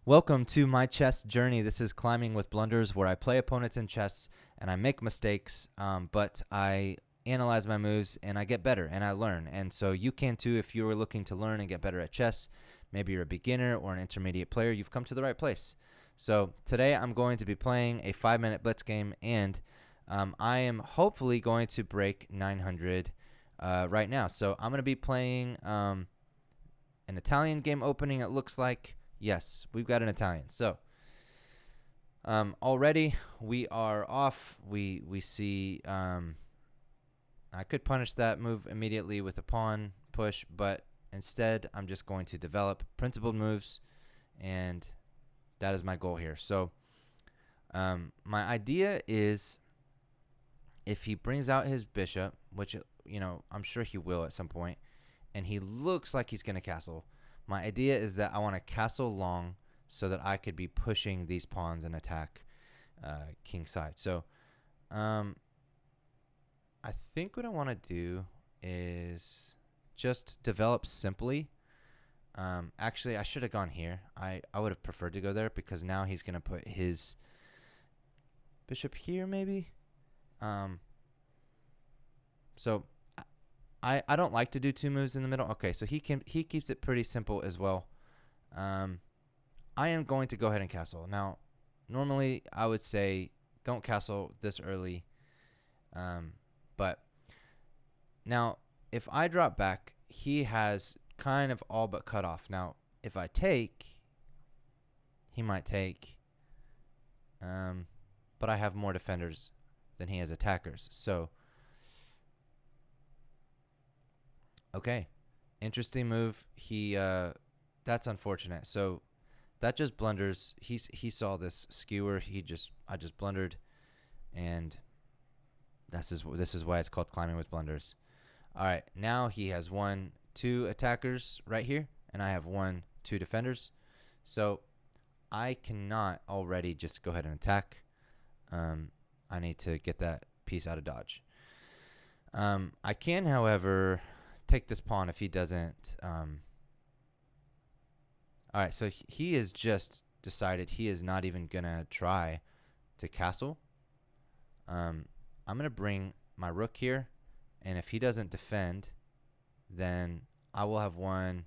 Welcome to my chess journey. This is Climbing with Blunders, where I play opponents in chess and I make mistakes, but I analyze my moves and I get better and I learn. And so you can too if you are looking to learn and get better at chess. Maybe you're a beginner or an intermediate player. You've come to the right place. So today I'm going to be playing a 5-minute blitz game, and I am hopefully going to break 900 right now. So I'm going to be playing an Italian game opening, it looks like. Yes, we've got an Italian. So already we are off. We see I could punish that move immediately with a pawn push, but instead I'm just going to develop principled moves, and that is my goal here. So my idea is if he brings out his bishop, which I'm sure he will at some point, and he looks like he's going to castle, my idea is that I want to castle long so that I could be pushing these pawns and attack king side. So I think what I want to do is just develop simply. Actually, I should have gone here. I would have preferred to go there because now he's going to put his bishop here maybe. So I don't like to do two moves in the middle. Okay, so he keeps it pretty simple as well. I am going to go ahead and castle. Now, normally I would say don't castle this early. But now if I drop back, he has kind of all but cut off. Now, if I take, he might take. But I have more defenders than he has attackers. So okay, interesting move. He that's unfortunate. So that just blunders. He saw this skewer. I just blundered, and this is why it's called climbing with blunders. All right, now he has 2 attackers right here, and I have 2 defenders. So I cannot already just go ahead and attack. I need to get that piece out of dodge. I can, however, take this pawn if he doesn't. All right, so he has just decided he is not even going to try to castle. I'm going to bring my rook here, and if he doesn't defend, then I will have one.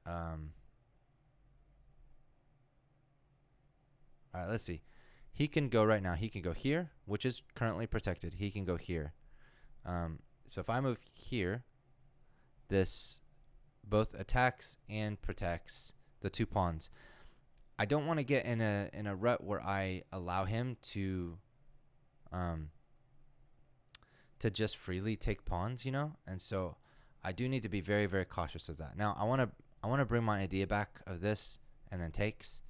All right, let's see. He can go right now. He can go here, which is currently protected. He can go here. So if I move here, this both attacks and protects the 2 pawns. I don't want to get in a rut where I allow him to just freely take pawns, and so I do need to be very, very cautious of that. Now I want to bring my idea back of this and then takes.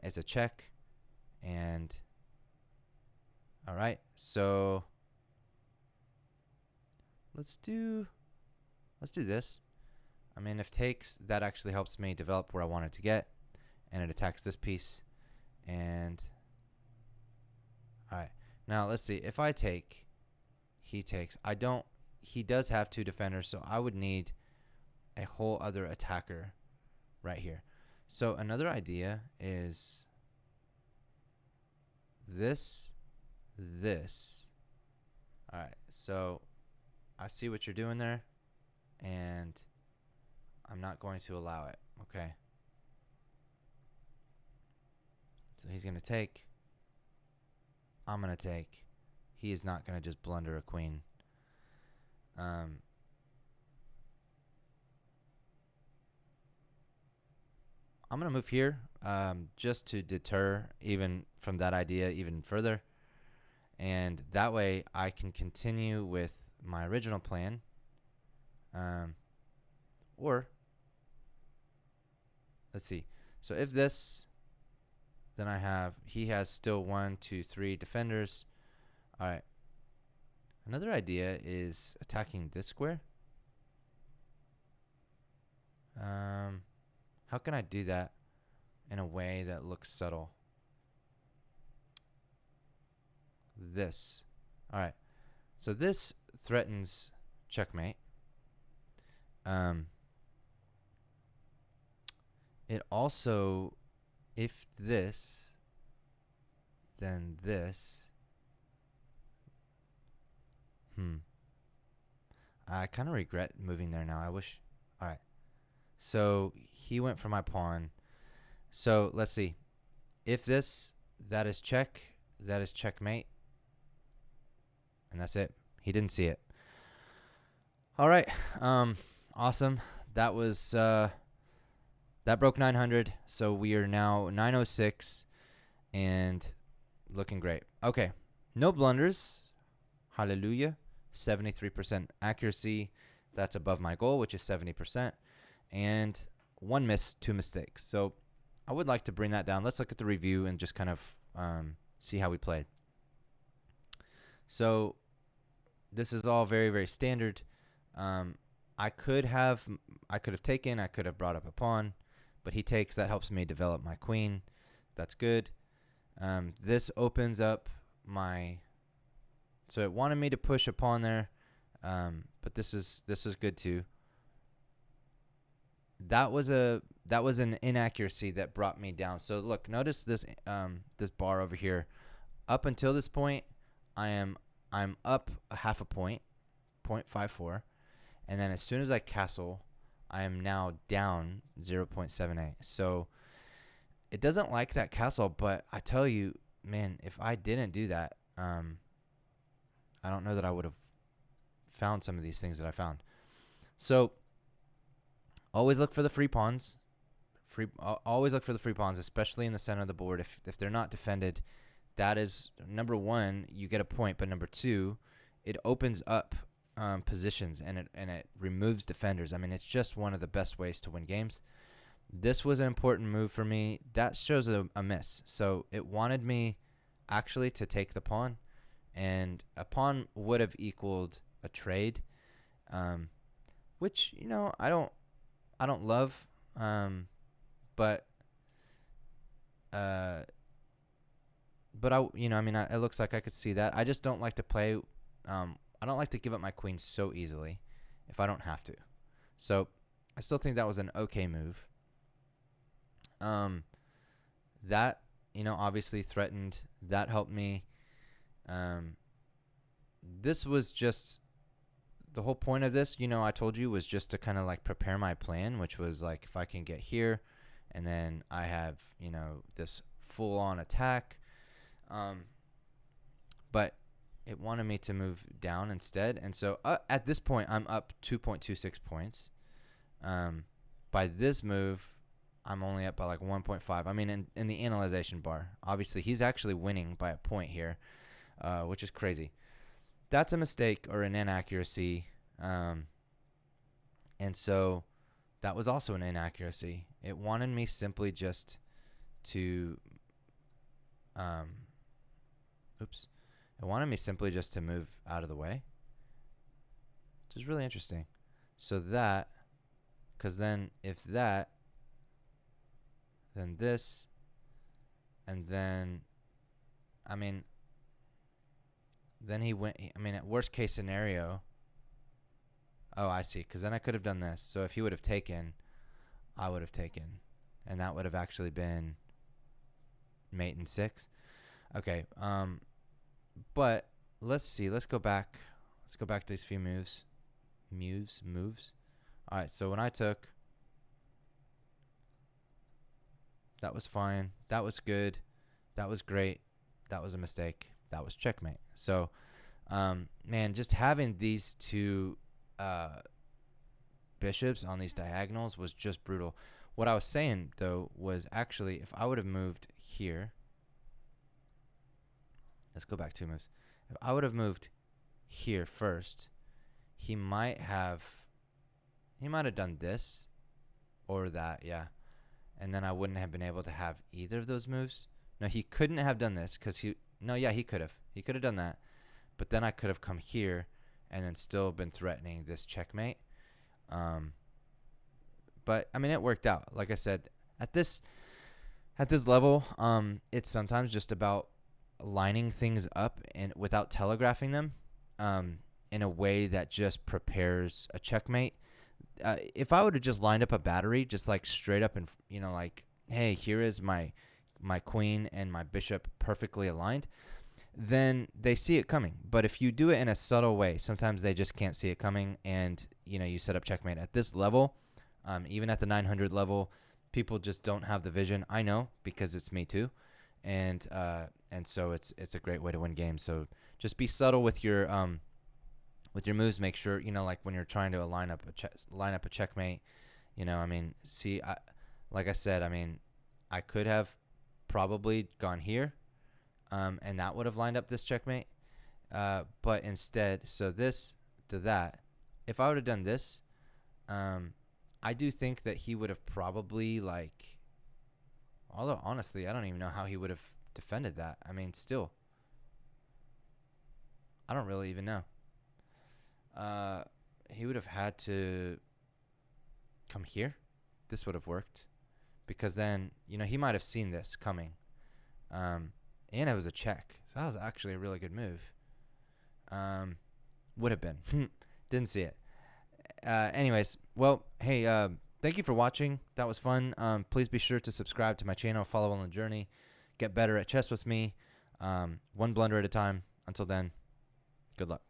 It's a check, and all right, so let's do this. I mean, if takes, that actually helps me develop where I want it to get, and it attacks this piece. And all right, now let's see. If I take, he takes. He does have 2 defenders, so I would need a whole other attacker right here. So another idea is this. All right, so I see what you're doing there, and I'm not going to allow it. Okay. So he's going to take. I'm going to take. He is not going to just blunder a queen. I'm going to move here just to deter even from that idea even further. And that way I can continue with my original plan. Or, let's see. So if this, then he has still 1, 2, 3 defenders. All right. Another idea is attacking this square. How can I do that in a way that looks subtle? This. All right. So this threatens checkmate. it also, if this, then this. I kind of regret moving there now. I wish. All right. So he went for my pawn. So let's see. If this, that is check. That is checkmate. And that's it. He didn't see it. All right. Awesome. That was that broke 900. So we are now 906 and looking great. Okay. No blunders. Hallelujah. 73% accuracy. That's above my goal, which is 70%. And 1 miss, 2 mistakes. So I would like to bring that down. Let's look at the review and just kind of see how we played. So this is all very, very standard. I could have taken, I could have brought up a pawn, but he takes. That helps me develop my queen. That's good. This opens up my. So it wanted me to push a pawn there, but this is good too. That was an inaccuracy that brought me down. So look, notice this this bar over here. Up until this point, I'm up a half a point, 0.54, and then as soon as I castle, I am now down 0.78. So it doesn't like that castle, but I tell you, man, if I didn't do that, I don't know that I would have found some of these things that I found. So always look for the free pawns. Always look for the free pawns, especially in the center of the board. If they're not defended, that is number one, you get a point, but number two, it opens up positions and it removes defenders. I mean, it's just one of the best ways to win games. This was an important move for me. That shows a miss. So it wanted me actually to take the pawn, and a pawn would have equaled a trade, which I don't love, but it looks like I could see that. I just don't like to play. I don't like to give up my queen so easily if I don't have to. So I still think that was an okay move. That obviously threatened. That helped me. This was just the whole point of this. I told you was just to kind of like prepare my plan, which was like if I can get here, and then I have this full-on attack. But it wanted me to move down instead, and so at this point I'm up 2.26 points. By this move, I'm only up by like 1.5. I mean, in the analyzation bar, obviously he's actually winning by a point here, which is crazy. That's a mistake or an inaccuracy, and so that was also an inaccuracy. It wanted me simply just to It wanted me simply just to move out of the way, which is really interesting. So that, because then if that, then this, and then, then he went, at worst case scenario, I see, because then I could have done this. So if he would have taken, I would have taken, and that would have actually been mate in 6. Okay, but let's see. Let's go back. Let's go back to these few moves. Moves. All right, so when I took, that was fine. That was good. That was great. That was a mistake. That was checkmate. So, man, just having these two bishops on these diagonals was just brutal. What I was saying, though, was actually if I would have moved here, let's go back 2 moves. If I would have moved here first, he might have done this or that, yeah. And then I wouldn't have been able to have either of those moves. No, he couldn't have done this because he could have. He could have done that. But then I could have come here and then still been threatening this checkmate. But it worked out. Like I said, at this level, it's sometimes just about lining things up and without telegraphing them, in a way that just prepares a checkmate. if I would have just lined up a battery, just like straight up and, like, hey, here is my queen and my bishop perfectly aligned, then they see it coming. But if you do it in a subtle way, sometimes they just can't see it coming, and you set up checkmate. At this level, even at the 900 level, people just don't have the vision. I know, because it's me too, and so it's a great way to win games. So just be subtle with your moves. Make sure like when you're trying to line up a checkmate. Like I said, I could have probably gone here, and that would have lined up this checkmate. But instead, so this to that, if I would have done this, I do think that he would have probably, like, although honestly, I don't even know how he would have defended that. Still, I don't really even know. He would have had to come here. This would have worked, because then, he might have seen this coming. And it was a check. So that was actually a really good move. Would have been. Didn't see it. Anyways, well, hey, thank you for watching. That was fun. Please be sure to subscribe to my channel. Follow on the journey. Get better at chess with me. One blunder at a time. Until then, good luck.